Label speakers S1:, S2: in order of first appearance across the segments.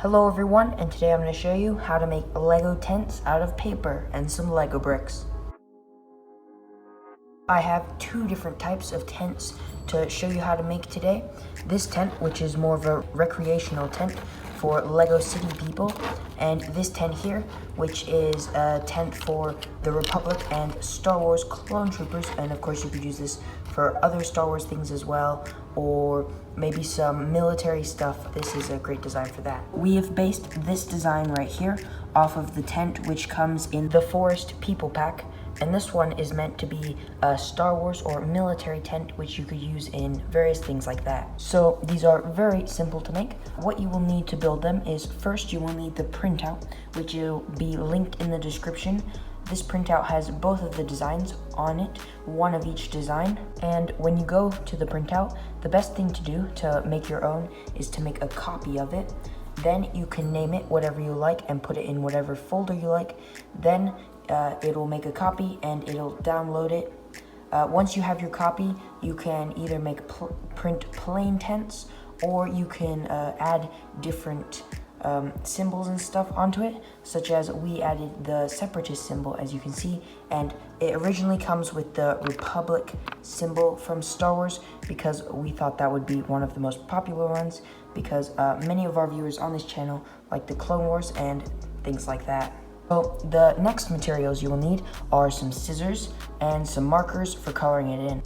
S1: Hello everyone, and today I'm going to show you how to make Lego tents out of paper and some Lego bricks. I have two different types of tents to show you how to make today. This tent, which is more of a recreational tent for Lego City people, and this tent here, which is a tent for the Republic and Star Wars clone troopers, and of course you could use this for other Star Wars things as well, or maybe some military stuff. This is a great design for that. We have based this design right here off of the tent which comes in the Forest People Pack, and this one is meant to be a Star Wars or military tent which you could use in various things like that. So these are very simple to make. What you will need to build them is, first you will need the printout, which will be linked in the description. This printout has both of the designs on it, one of each design, and when you go to the printout, the best thing to do to make your own is to make a copy of it. Then you can name it whatever you like and put it in whatever folder you like. Then it'll make a copy and it'll download it. Once you have your copy, you can either make print plain tents, or you can add different symbols and stuff onto it, such as we added the separatist symbol, as you can see, and it originally comes with the Republic symbol from Star Wars because we thought that would be one of the most popular ones, because many of our viewers on this channel like the Clone Wars and things like that. So the next materials you will need are some scissors and some markers for coloring it in.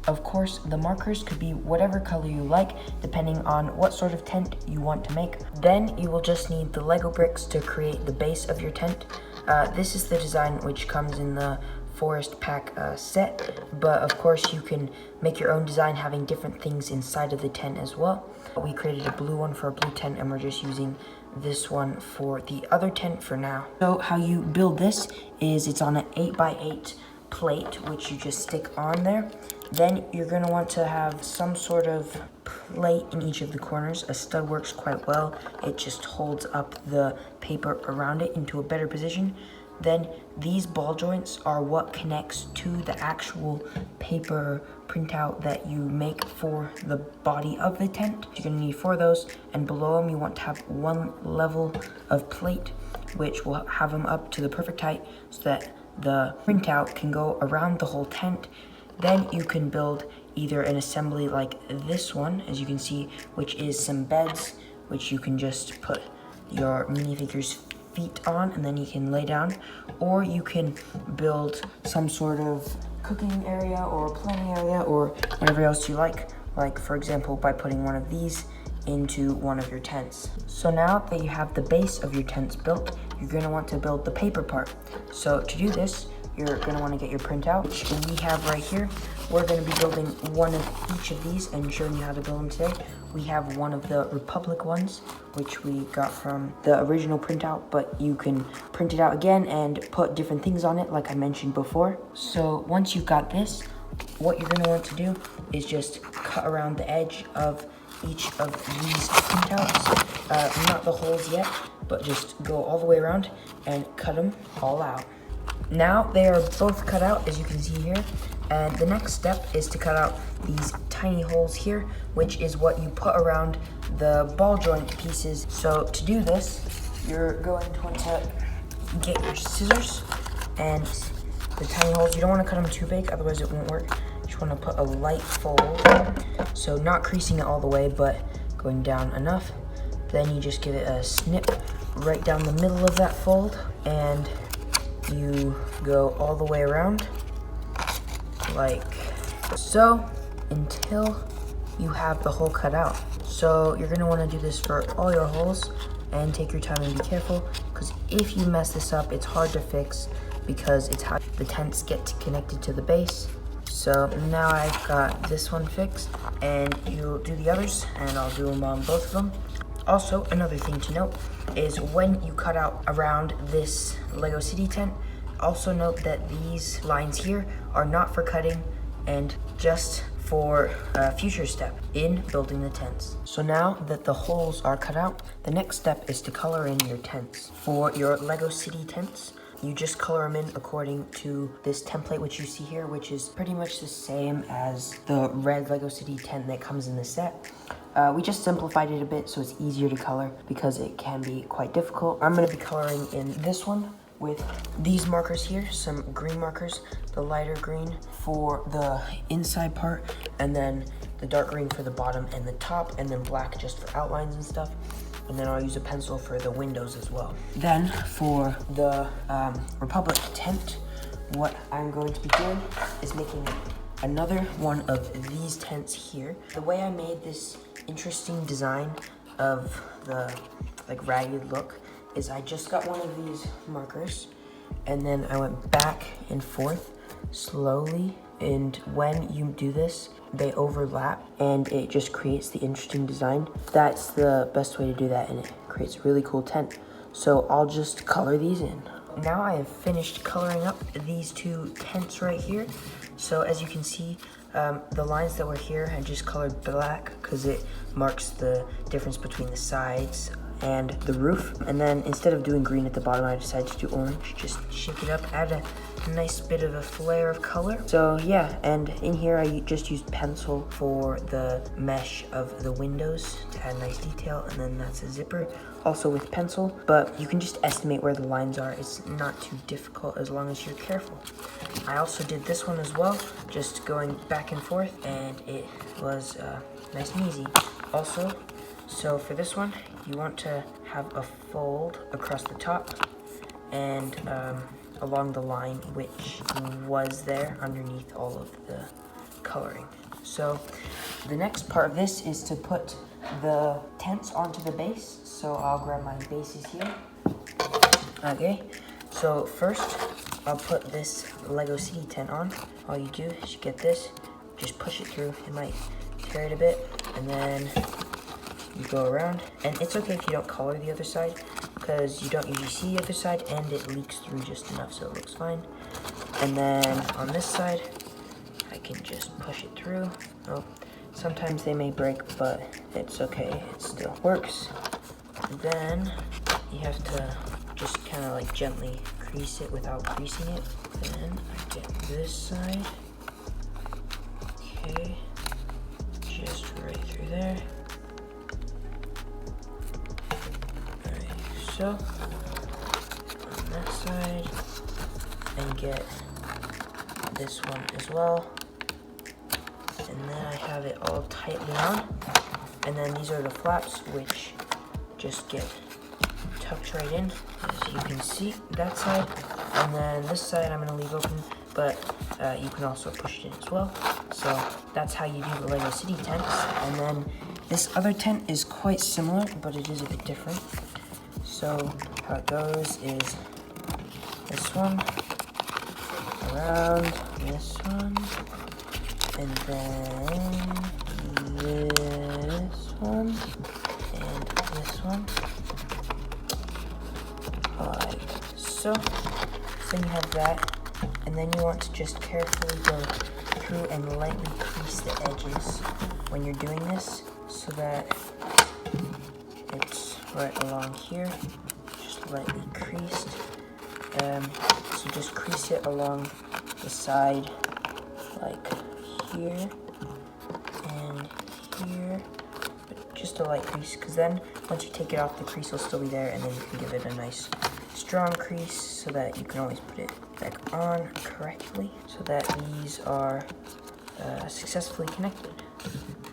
S1: Of course, the markers could be whatever color you like, depending on what sort of tent you want to make. Then you will just need the Lego bricks to create the base of your tent. This is the design which comes in the Forest Pack set, but of course you can make your own design having different things inside of the tent as well. We created a blue one for a blue tent, and we're just using this one for the other tent for now. So how you build this is, it's on an 8x8 plate which you just stick on there. Then you're going to want to have some sort of plate in each of the corners. A stud works quite well. It just holds up the paper around it into a better position. Then these ball joints are what connects to the actual paper printout that you make for the body of the tent. You're going to need 4 of those, and below them you want to have one level of plate which will have them up to the perfect height so that the printout can go around the whole tent. Then you can build either an assembly like this one, as you can see, which is some beds which you can just put your minifigure's feet on and then you can lay down, or you can build some sort of cooking area or planning area or whatever else you like for example by putting one of these into one of your tents. So now that you have the base of your tents built, you're going to want to build the paper part. So to do this, you're going to want to get your printout, which we have right here. We're going to be building one of each of these and showing you how to build them today. We have one of the Republic ones, which we got from the original printout, but you can print it out again and put different things on it, like I mentioned before. So once you've got this, what you're going to want to do is just cut around the edge of each of these printouts, not the holes yet, but just go all the way around and cut them all out. Now they are both cut out, as you can see here, and the next step is to cut out these tiny holes here, which is what you put around the ball joint pieces. So to do this, you're going to want to get your scissors and the tiny holes. You don't want to cut them too big, otherwise it won't work. You just want to put a light fold, so not creasing it all the way, but going down enough. Then you just give it a snip right down the middle of that fold, and you go all the way around like so until you have the hole cut out. So you're going to want to do this for all your holes, and take your time and be careful, because if you mess this up, it's hard to fix, because it's how the tents get connected to the base. So now I've got this one fixed, and you'll do the others, and I'll do them on both of them. Also, another thing to note is when you cut out around this Lego City tent, also note that these lines here are not for cutting and just for a future step in building the tents. So now that the holes are cut out, the next step is to color in your tents. For your Lego City tents, you just color them in according to this template which you see here, which is pretty much the same as the red Lego City tent that comes in the set. We just simplified it a bit so it's easier to color because it can be quite difficult. I'm gonna be coloring in this one with these markers here, some green markers, the lighter green for the inside part, and then the dark green for the bottom and the top, and then black just for outlines and stuff. And then I'll use a pencil for the windows as well. Then for the Republic tent, what I'm going to be doing is making another one of these tents here. The way I made this interesting design of the like ragged look is I just got one of these markers and then I went back and forth slowly, and when you do this they overlap and it just creates the interesting design. That's the best way to do that, and it creates a really cool tent. So I'll just color these in. Now I have finished coloring up these two tents right here. So as you can see, the lines that were here I just colored black because it marks the difference between the sides and the roof. And then instead of doing green at the bottom, I decided to do orange. Just shake it up, add a nice bit of a flare of color. So yeah, and in here I just used pencil for the mesh of the windows to add nice detail, and then that's a zipper also with pencil, but you can just estimate where the lines are. It's not too difficult as long as you're careful. I also did this one as well, just going back and forth, and it was nice and easy. Also, so for this one, you want to have a fold across the top and along the line which was there underneath all of the coloring. So the next part of this is to put the tents onto the base. So I'll grab my bases here. Okay, so first I'll put this Lego City tent on. All you do is you get this, just push it through. It might tear it a bit, and then you go around, and it's okay if you don't color the other side because you don't usually see the other side and it leaks through just enough so it looks fine. And then on this side I can just push it through. Oh, sometimes they may break, but it's okay, it still works. And then you have to just kind of like gently crease it without creasing it. Then I get this side, okay, just right through there. So, on that side, and get this one as well. And then I have it all tightly on. And then these are the flaps, which just get tucked right in, as you can see, that side. And then this side I'm gonna leave open, but you can also push it in as well. So that's how you do the Lego City tents. And then this other tent is quite similar, but it is a bit different. So how it goes is this one, around this one, and then this one, and this one, like so. So you have that, and then you want to just carefully go through and lightly crease the edges when you're doing this so that it's right along here, just lightly creased. So just crease it along the side, like here and here, but just a light crease, because then once you take it off, the crease will still be there, and then you can give it a nice strong crease so that you can always put it back on correctly, so that these are successfully connected.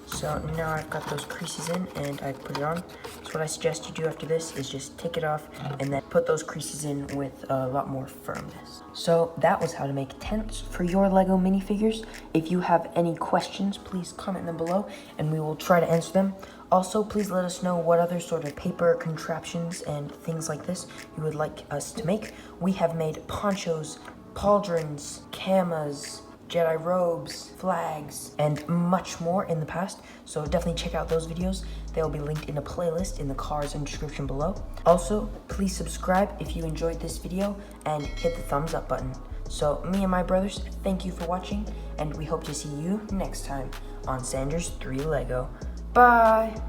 S1: So now I've got those creases in and I put it on. So what I suggest you do after this is just take it off and then put those creases in with a lot more firmness. So that was how to make tents for your Lego minifigures. If you have any questions, please comment them below and we will try to answer them. Also, please let us know what other sort of paper contraptions and things like this you would like us to make. We have made ponchos, pauldrons, camas, Jedi robes, flags, and much more in the past, so definitely check out those videos. They'll be linked in a playlist in the cards and description below. Also, please subscribe if you enjoyed this video and hit the thumbs up button. So me and my brothers, thank you for watching, and we hope to see you next time on Sanders 3 Lego. Bye!